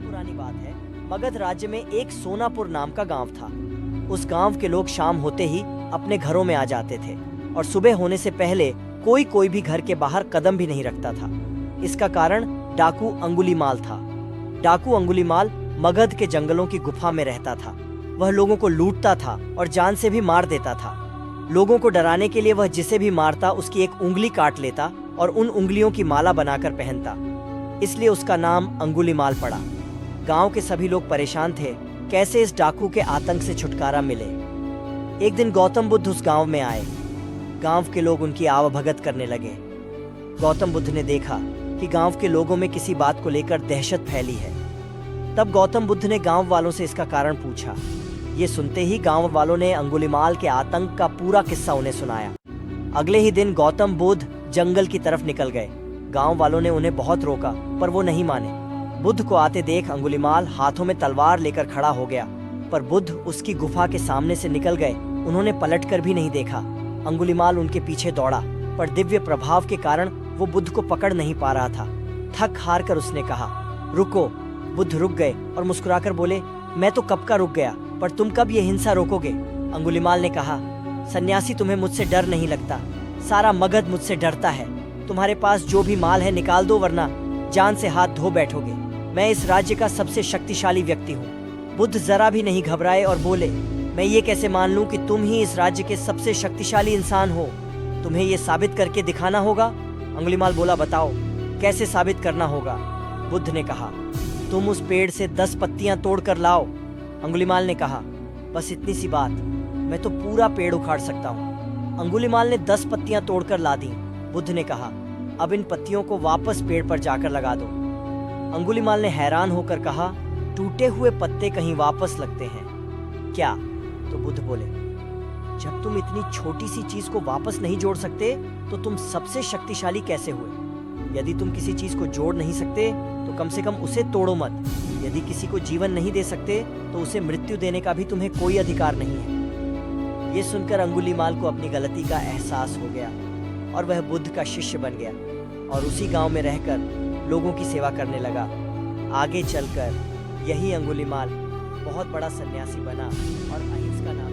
पुरानी बात है। मगध राज्य में एक सोनापुर नाम का गांव था। उस गांव के लोग शाम होते ही अपने घरों में आ जाते थे और सुबह होने से पहले कोई भी घर के बाहर कदम भी नहीं रखता था। इसका कारण डाकू अंगुलीमाल था। डाकू अंगुलीमाल मगध के जंगलों की गुफा में रहता था। वह लोगों को लूटता था और जान से भी मार देता था। लोगों को डराने के लिए वह जिसे भी मारता उसकी एक उंगली काट लेता और उन उंगलियों की माला बनाकर पहनता। इसलिए उसका नाम अंगुलीमाल पड़ा। गांव के सभी लोग परेशान थे, कैसे इस डाकू के आतंक से छुटकारा मिले। एक दिन गौतम बुद्ध उस गांव में आए। गांव के लोग उनकी आवभगत करने लगे। गौतम बुद्ध ने देखा कि गांव के लोगों में किसी बात को लेकर दहशत फैली है। तब गौतम बुद्ध ने गांव वालों से इसका कारण पूछा। ये सुनते ही गांव वालों ने अंगुलीमाल के आतंक का पूरा किस्सा उन्हें सुनाया। अगले ही दिन गौतम बुद्ध जंगल की तरफ निकल गए। गांव वालों ने उन्हें बहुत रोका, पर वो नहीं माने। बुद्ध को आते देख अंगुलीमाल हाथों में तलवार लेकर खड़ा हो गया, पर बुद्ध उसकी गुफा के सामने से निकल गए। उन्होंने पलटकर भी नहीं देखा। अंगुलीमाल उनके पीछे दौड़ा, पर दिव्य प्रभाव के कारण वो बुद्ध को पकड़ नहीं पा रहा था। थक हार कर उसने कहा, रुको। बुद्ध रुक गए और मुस्कुराकर बोले, मैं तो कब का रुक गया, पर तुम कब ये हिंसा रोकोगे? अंगुलीमाल ने कहा, सन्यासी, तुम्हें मुझसे डर नहीं लगता। सारा मगध मुझसे डरता है। तुम्हारे पास जो भी माल है निकाल दो, वरना जान से हाथ धो बैठोगे। मैं इस राज्य का सबसे शक्तिशाली व्यक्ति हूँ। बुद्ध जरा भी नहीं घबराए और बोले, मैं ये कैसे मान लूं कि तुम ही इस राज्य के सबसे शक्तिशाली इंसान हो? तुम्हें ये साबित करके दिखाना होगा। अंगुलीमाल बोला, बताओ कैसे साबित करना होगा? बुद्ध ने कहा, तुम उस पेड़ से 10 पत्तियां तोड़ कर लाओ। अंगुलीमाल ने कहा, बस इतनी सी बात, मैं तो पूरा पेड़ उखाड़ सकता हूँ। अंगुलीमाल ने 10 पत्तियां तोड़कर ला दी। बुद्ध ने कहा, अब इन पत्तियों को वापस पेड़ पर जाकर लगा दो। अंगुलीमाल ने हैरान होकर कहा, टूटे हुए पत्ते कहीं वापस लगते हैं क्या? तो बुद्ध बोले, जब तुम इतनी छोटी सी चीज को वापस नहीं जोड़ सकते तो तुम सबसे शक्तिशाली कैसे हुए? यदि तुम किसी चीज को जोड़ नहीं सकते तो कम से कम उसे तोड़ो मत। यदि किसी को जीवन नहीं दे सकते तो उसे मृत्यु देने का भी तुम्हें कोई अधिकार नहीं है। ये सुनकर अंगुलीमाल को अपनी गलती का एहसास हो गया और वह बुद्ध का शिष्य बन गया और उसी गांव में रहकर लोगों की सेवा करने लगा। आगे चलकर यही अंगुलीमाल बहुत बड़ा सन्यासी बना और अहिंसा नाम